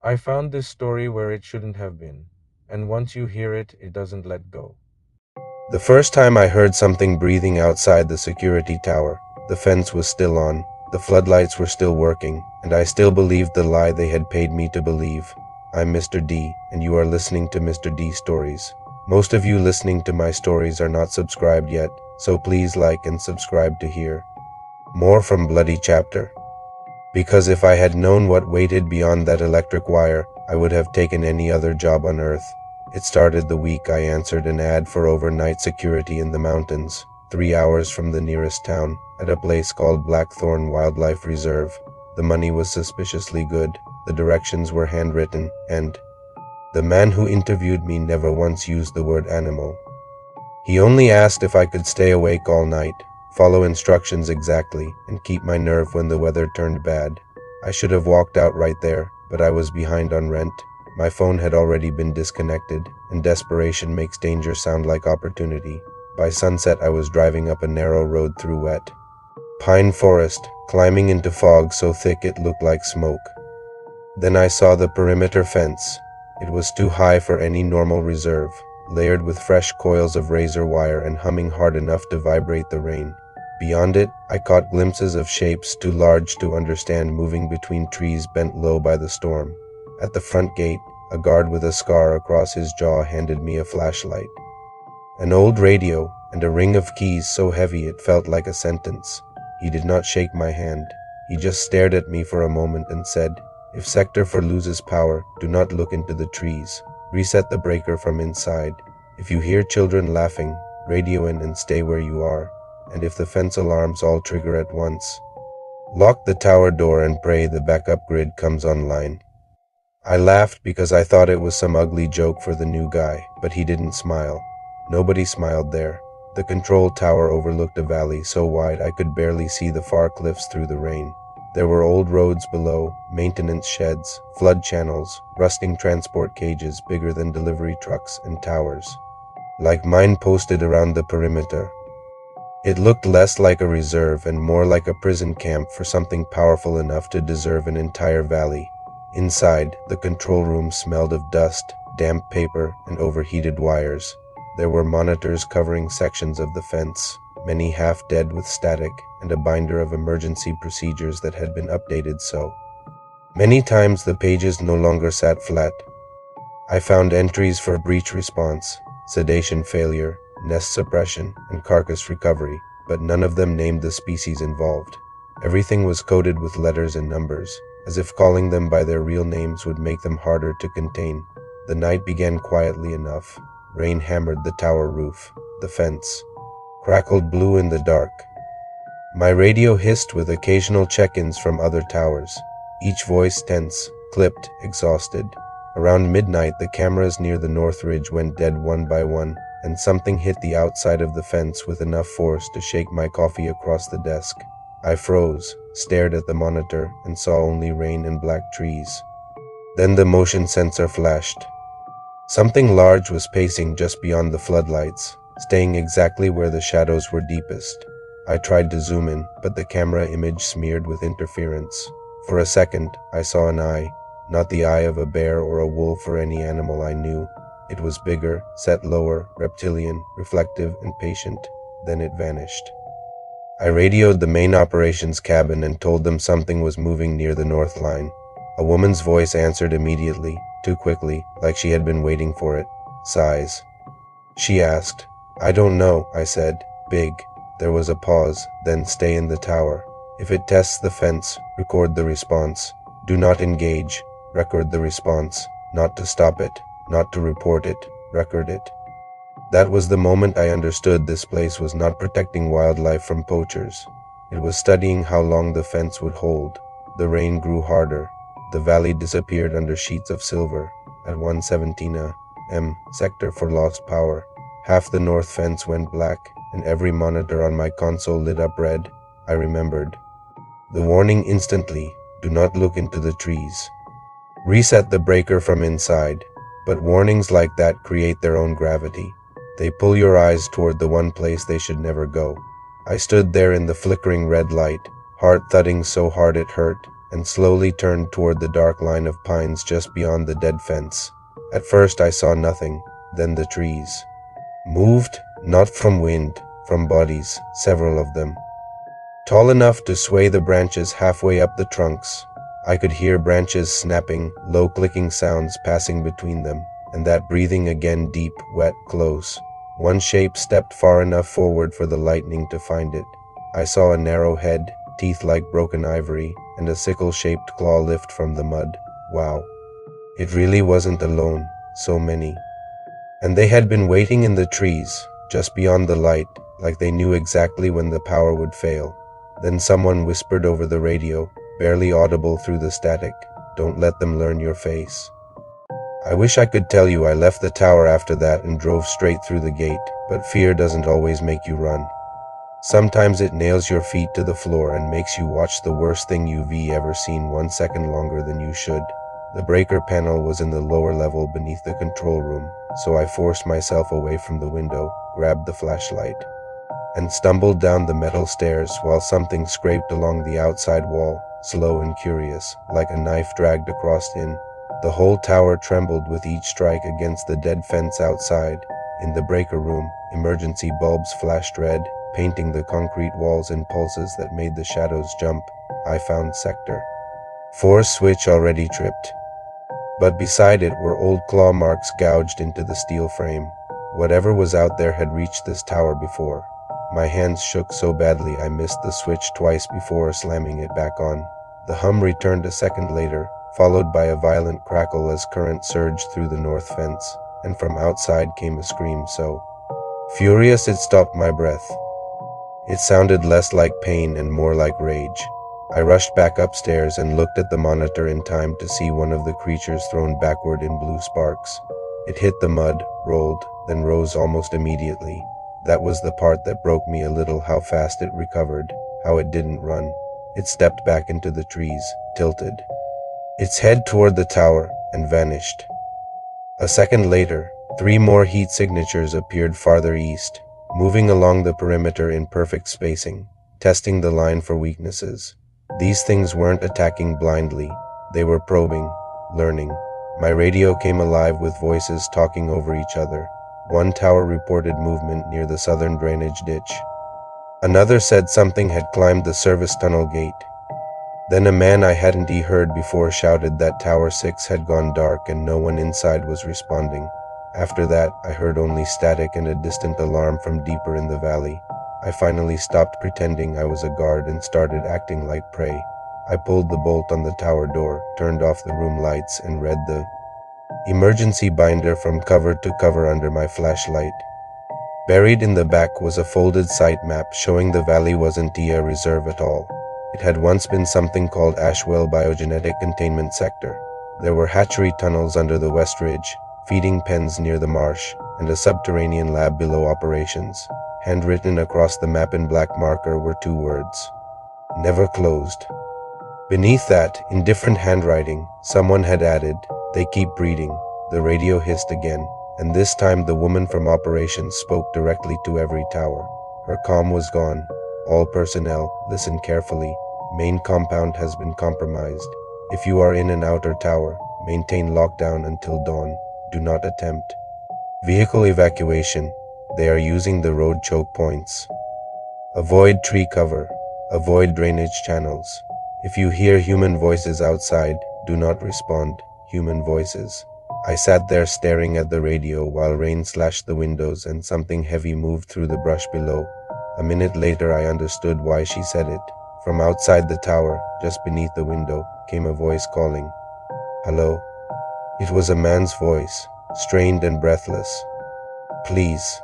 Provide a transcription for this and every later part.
I found this story where it shouldn't have been, and once you hear it, it doesn't let go. The first time I heard something breathing outside the security tower, the fence was still on, the floodlights were still working, and I still believed the lie they had paid me to believe. I'm Mr. D, and you are listening to Mr. D Stories. Most of you listening to my stories are not subscribed yet, so please like and subscribe to hear more from Bloody Chapter. Because if I had known what waited beyond that electric wire, I would have taken any other job on earth. It started the week I answered an ad for overnight security in the mountains, 3 hours from the nearest town, at a place called Blackthorn Wildlife Reserve. The money was suspiciously good, the directions were handwritten, and the man who interviewed me never once used the word animal. He only asked if I could stay awake all night, follow instructions exactly, and keep my nerve when the weather turned bad. I should have walked out right there, but I was behind on rent. My phone had already been disconnected, and desperation makes danger sound like opportunity. By sunset, I was driving up a narrow road through wet pine forest, climbing into fog so thick it looked like smoke. Then I saw the perimeter fence. It was too high for any normal reserve, layered with fresh coils of razor wire and humming hard enough to vibrate the rain. Beyond it, I caught glimpses of shapes too large to understand moving between trees bent low by the storm. At the front gate, a guard with a scar across his jaw handed me a flashlight. An old radio and a ring of keys so heavy it felt like a sentence. He did not shake my hand. He just stared at me for a moment and said, "If Sector 4 loses power, do not look into the trees. Reset the breaker from inside. If you hear children laughing, radio in and stay where you are. And if the fence alarms all trigger at once, lock the tower door and pray the backup grid comes online." I laughed because I thought it was some ugly joke for the new guy, but he didn't smile. Nobody smiled there. The control tower overlooked a valley so wide I could barely see the far cliffs through the rain. There were old roads below, maintenance sheds, flood channels, rusting transport cages bigger than delivery trucks, and towers, like mine posted around the perimeter. It looked less like a reserve and more like a prison camp for something powerful enough to deserve an entire valley. Inside, the control room smelled of dust, damp paper, and overheated wires. There were monitors covering sections of the fence, many half dead with static, and a binder of emergency procedures that had been updated so many times the pages no longer sat flat. I found entries for breach response, sedation failure, nest suppression, and carcass recovery, but none of them named the species involved. Everything was coded with letters and numbers, as if calling them by their real names would make them harder to contain. The night began quietly enough. Rain hammered the tower roof. The fence crackled blue in the dark. My radio hissed with occasional check-ins from other towers, each voice tense, clipped, exhausted. Around midnight, the cameras near the North Ridge went dead one by one, and something hit the outside of the fence with enough force to shake my coffee across the desk. I froze, stared at the monitor, and saw only rain and black trees. Then the motion sensor flashed. Something large was pacing just beyond the floodlights, staying exactly where the shadows were deepest. I tried to zoom in, but the camera image smeared with interference. For a second, I saw an eye, not the eye of a bear or a wolf or any animal I knew. It was bigger, set lower, reptilian, reflective, and patient. Then it vanished. I radioed the main operations cabin and told them something was moving near the north line. A woman's voice answered immediately, too quickly, like she had been waiting for it. Size. She asked. "I don't know," I said. "Big." There was a pause, then stay in the tower. If it tests the fence, record the response. Do not engage. Record the response. Not to stop it, not to report it, record it. That was the moment I understood this place was not protecting wildlife from poachers. It was studying how long the fence would hold. The rain grew harder. The valley disappeared under sheets of silver. At 117 a.m., Sector 4 lost power. Half the north fence went black, and every monitor on my console lit up red. I remembered the warning instantly: do not look into the trees. Reset the breaker from inside. But warnings like that create their own gravity. They pull your eyes toward the one place they should never go. I stood there in the flickering red light, heart thudding so hard it hurt, and slowly turned toward the dark line of pines just beyond the dead fence. At first I saw nothing, then the trees moved, not from wind, from bodies, several of them, tall enough to sway the branches halfway up the trunks. I could hear branches snapping, low clicking sounds passing between them, and that breathing again, deep, wet, close. One shape stepped far enough forward for the lightning to find it. I saw a narrow head, teeth like broken ivory, and a sickle-shaped claw lift from the mud. Wow. It really wasn't alone, so many. And they had been waiting in the trees, just beyond the light, like they knew exactly when the power would fail. Then someone whispered over the radio, barely audible through the static, "Don't let them learn your face." I wish I could tell you I left the tower after that and drove straight through the gate, but fear doesn't always make you run. Sometimes it nails your feet to the floor and makes you watch the worst thing you've ever seen 1 second longer than you should. The breaker panel was in the lower level beneath the control room, so I forced myself away from the window, grabbed the flashlight, and stumbled down the metal stairs while something scraped along the outside wall, slow and curious, like a knife dragged across in. The whole tower trembled with each strike against the dead fence outside. In the breaker room, emergency bulbs flashed red, painting the concrete walls in pulses that made the shadows jump. I found Sector 4's switch already tripped, but beside it were old claw marks gouged into the steel frame. Whatever was out there had reached this tower before. My hands shook so badly I missed the switch twice before slamming it back on. The hum returned a second later, followed by a violent crackle as current surged through the north fence, and from outside came a scream so furious it stopped my breath. It sounded less like pain and more like rage. I rushed back upstairs and looked at the monitor in time to see one of the creatures thrown backward in blue sparks. It hit the mud, rolled, then rose almost immediately. That was the part that broke me a little, how fast it recovered, how it didn't run. It stepped back into the trees, tilted its head toward the tower, and vanished. A second later, 3 more heat signatures appeared farther east, moving along the perimeter in perfect spacing, testing the line for weaknesses. These things weren't attacking blindly, they were probing, learning. My radio came alive with voices talking over each other. One tower reported movement near the southern drainage ditch. Another said something had climbed the service tunnel gate. Then a man I hadn't heard before shouted that Tower 6 had gone dark and no one inside was responding. After that, I heard only static and a distant alarm from deeper in the valley. I finally stopped pretending I was a guard and started acting like prey. I pulled the bolt on the tower door, turned off the room lights, and read the emergency binder from cover to cover under my flashlight. Buried in the back was a folded site map showing the valley wasn't a reserve at all. It had once been something called Ashwell Biogenetic Containment Sector. There were hatchery tunnels under the West Ridge, feeding pens near the marsh, and a subterranean lab below operations. Handwritten across the map in black marker were 2 words: never closed. Beneath that, in different handwriting, someone had added, "They keep breeding." The radio hissed again, and this time the woman from operations spoke directly to every tower. Her calm was gone. "All personnel, listen carefully. Main compound has been compromised. If you are in an outer tower, maintain lockdown until dawn. Do not attempt vehicle evacuation. They are using the road choke points. Avoid tree cover. Avoid drainage channels. If you hear human voices outside, do not respond. Human voices." I sat there staring at the radio while rain slashed the windows and something heavy moved through the brush below. A minute later I understood why she said it. From outside the tower, just beneath the window, came a voice calling, "Hello." It was a man's voice, strained and breathless. "Please,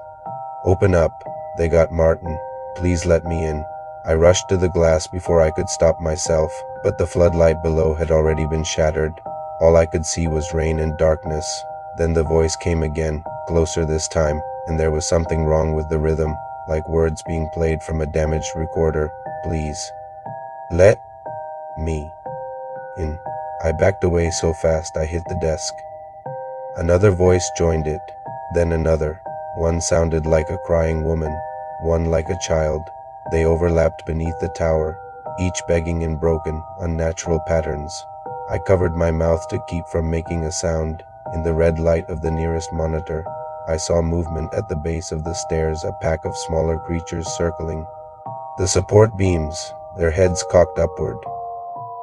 open up. They got Martin. Please let me in." I rushed to the glass before I could stop myself, but the floodlight below had already been shattered. All I could see was rain and darkness. Then the voice came again, closer this time, and there was something wrong with the rhythm, like words being played from a damaged recorder. "Please, let me in." I backed away so fast I hit the desk. Another voice joined it, then another. One sounded like a crying woman, one like a child. They overlapped beneath the tower, each begging in broken, unnatural patterns. I covered my mouth to keep from making a sound. In the red light of the nearest monitor, I saw movement at the base of the stairs, a pack of smaller creatures circling the support beams, their heads cocked upward,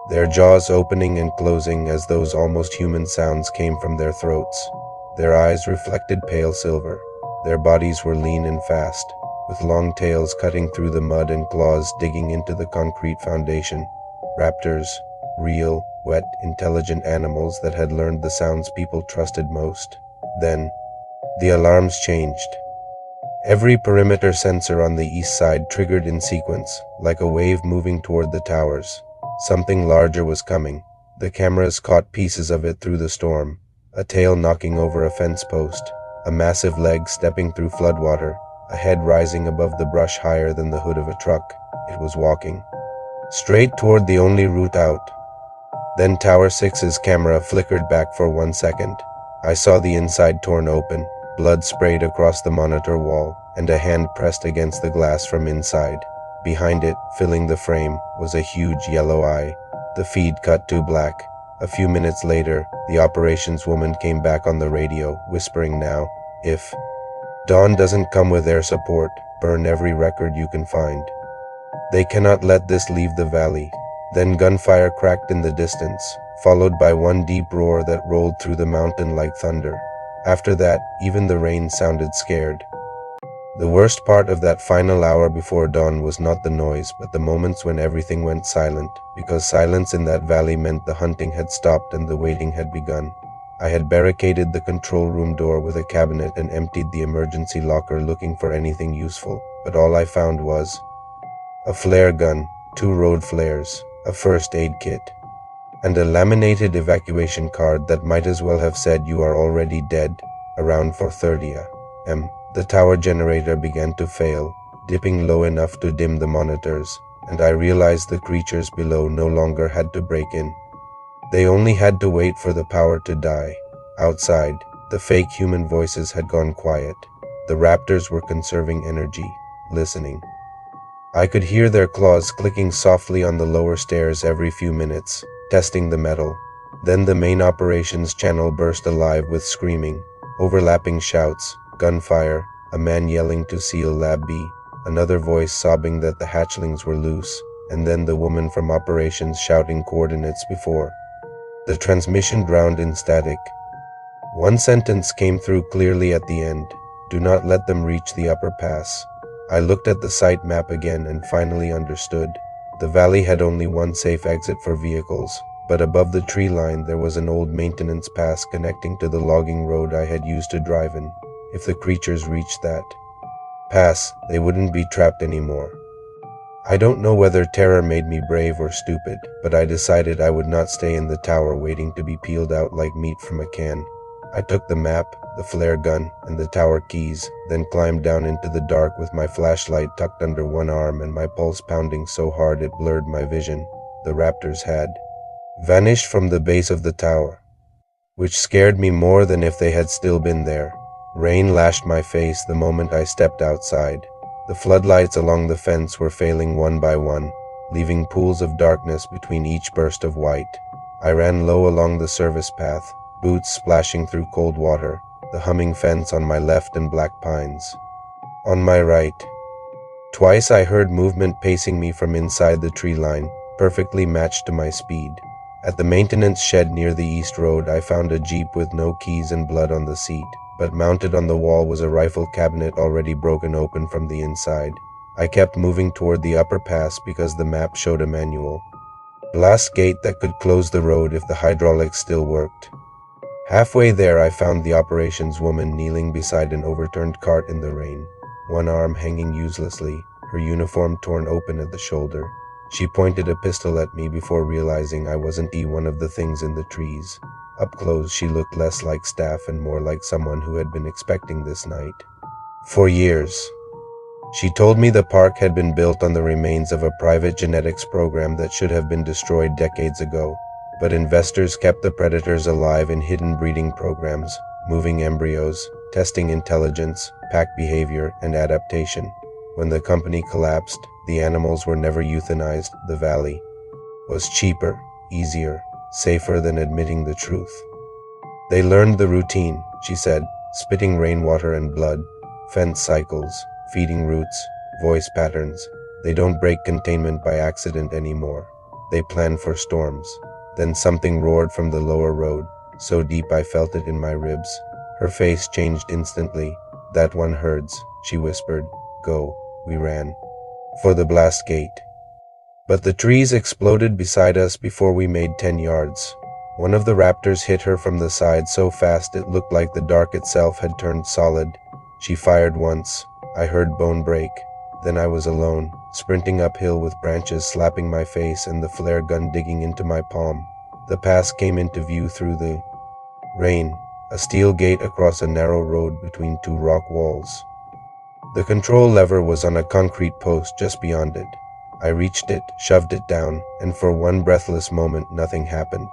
their jaws opening and closing as those almost human sounds came from their throats. Their eyes reflected pale silver. Their bodies were lean and fast, with long tails cutting through the mud and claws digging into the concrete foundation. Raptors, real, wet, intelligent animals that had learned the sounds people trusted most. Then, the alarms changed. Every perimeter sensor on the east side triggered in sequence, like a wave moving toward the towers. Something larger was coming. The cameras caught pieces of it through the storm. A tail knocking over a fence post, a massive leg stepping through floodwater, a head rising above the brush higher than the hood of a truck. It was walking straight toward the only route out. Then Tower 6's camera flickered back for 1 second. I saw the inside torn open, blood sprayed across the monitor wall, and a hand pressed against the glass from inside. Behind it, filling the frame, was a huge yellow eye. The feed cut to black. A few minutes later, the operations woman came back on the radio, whispering now, "If Dawn doesn't come with air support, burn every record you can find. They cannot let this leave the valley." Then gunfire cracked in the distance, followed by one deep roar that rolled through the mountain like thunder. After that, even the rain sounded scared. The worst part of that final hour before dawn was not the noise, but the moments when everything went silent, because silence in that valley meant the hunting had stopped and the waiting had begun. I had barricaded the control room door with a cabinet and emptied the emergency locker looking for anything useful, but all I found was a flare gun, 2 road flares, a first aid kit, and a laminated evacuation card that might as well have said "You are already dead" around 4:30 a.m. The tower generator began to fail, dipping low enough to dim the monitors, and I realized the creatures below no longer had to break in. They only had to wait for the power to die. Outside, the fake human voices had gone quiet. The raptors were conserving energy, listening. I could hear their claws clicking softly on the lower stairs every few minutes, testing the metal. Then the main operations channel burst alive with screaming, overlapping shouts, gunfire, a man yelling to seal Lab B, another voice sobbing that the hatchlings were loose, and then the woman from operations shouting coordinates before the transmission drowned in static. One sentence came through clearly at the end: "Do not let them reach the upper pass." I looked at the site map again and finally understood. The valley had only one safe exit for vehicles, but above the tree line there was an old maintenance pass connecting to the logging road I had used to drive in. If the creatures reached that pass, they wouldn't be trapped anymore. I don't know whether terror made me brave or stupid, but I decided I would not stay in the tower waiting to be peeled out like meat from a can. I took the map, the flare gun, and the tower keys, then climbed down into the dark with my flashlight tucked under one arm and my pulse pounding so hard it blurred my vision. The raptors had vanished from the base of the tower, which scared me more than if they had still been there. Rain lashed my face the moment I stepped outside. The floodlights along the fence were failing one by one, leaving pools of darkness between each burst of white. I ran low along the service path, boots splashing through cold water, the humming fence on my left and black pines on my right. Twice I heard movement pacing me from inside the tree line, perfectly matched to my speed. At the maintenance shed near the east road, I found a jeep with no keys and blood on the seat, but mounted on the wall was a rifle cabinet already broken open from the inside. I kept moving toward the upper pass because the map showed a manual blast gate that could close the road if the hydraulics still worked. Halfway there, I found the operations woman kneeling beside an overturned cart in the rain, one arm hanging uselessly, her uniform torn open at the shoulder. She pointed a pistol at me before realizing I wasn't one of the things in the trees. Up close, she looked less like staff and more like someone who had been expecting this night for years. She told me the park had been built on the remains of a private genetics program that should have been destroyed decades ago, but investors kept the predators alive in hidden breeding programs, moving embryos, testing intelligence, pack behavior, and adaptation. When the company collapsed, The animals were never euthanized. The valley was cheaper, easier, safer than admitting the truth. They learned the routine, she said, spitting rainwater and blood, fence cycles, feeding routes, voice patterns. They don't break containment by accident anymore. They plan for storms. Then something roared from the lower road, so deep I felt it in my ribs. Her face changed instantly. That one herds, she whispered. Go. We ran for the blast gate. But the trees exploded beside us before we made 10 yards. One of the raptors hit her from the side so fast it looked like the dark itself had turned solid. She fired once. I heard bone break. Then I was alone, sprinting uphill with branches slapping my face and the flare gun digging into my palm. The pass came into view through the rain, a steel gate across a narrow road between two rock walls. The control lever was on a concrete post just beyond it. I reached it, shoved it down, and for one breathless moment nothing happened.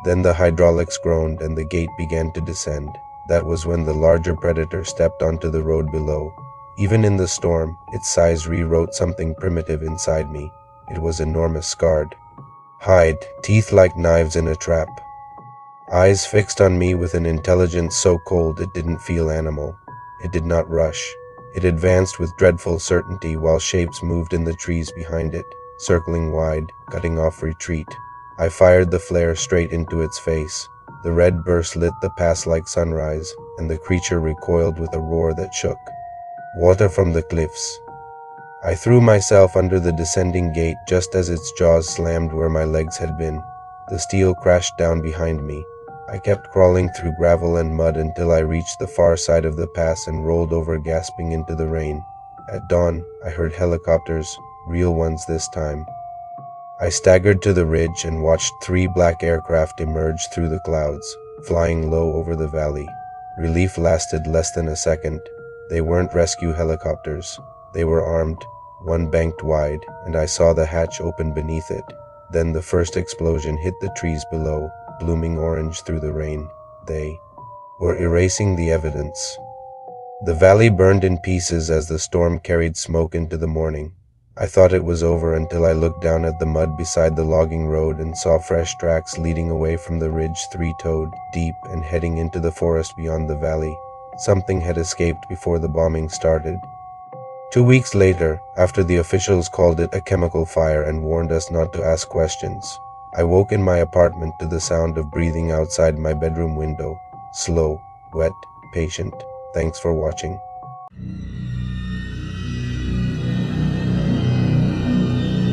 Then the hydraulics groaned and the gate began to descend. That was when the larger predator stepped onto the road below. Even in the storm, its size rewrote something primitive inside me. It was enormous, scarred. Hide, teeth like knives in a trap. Eyes fixed on me with an intelligence so cold it didn't feel animal. It did not rush. It advanced with dreadful certainty while shapes moved in the trees behind it, circling wide, cutting off retreat. I fired the flare straight into its face. The red burst lit the pass like sunrise, and the creature recoiled with a roar that shook. Water from the cliffs. I threw myself under the descending gate just as its jaws slammed where my legs had been. The steel crashed down behind me. I kept crawling through gravel and mud until I reached the far side of the pass and rolled over gasping into the rain. At dawn, I heard helicopters, real ones this time. I staggered to the ridge and watched 3 black aircraft emerge through the clouds, flying low over the valley. Relief lasted less than a second. They weren't rescue helicopters. They were armed, one banked wide, and I saw the hatch open beneath it. Then the first explosion hit the trees below, blooming orange through the rain. They were erasing the evidence. The valley burned in pieces as the storm carried smoke into the morning. I thought it was over until I looked down at the mud beside the logging road and saw fresh tracks leading away from the ridge 3-toed, deep, and heading into the forest beyond the valley. Something had escaped before the bombing started. 2 weeks later, after the officials called it a chemical fire and warned us not to ask questions, I woke in my apartment to the sound of breathing outside my bedroom window. Slow, wet, patient. Thanks for watching.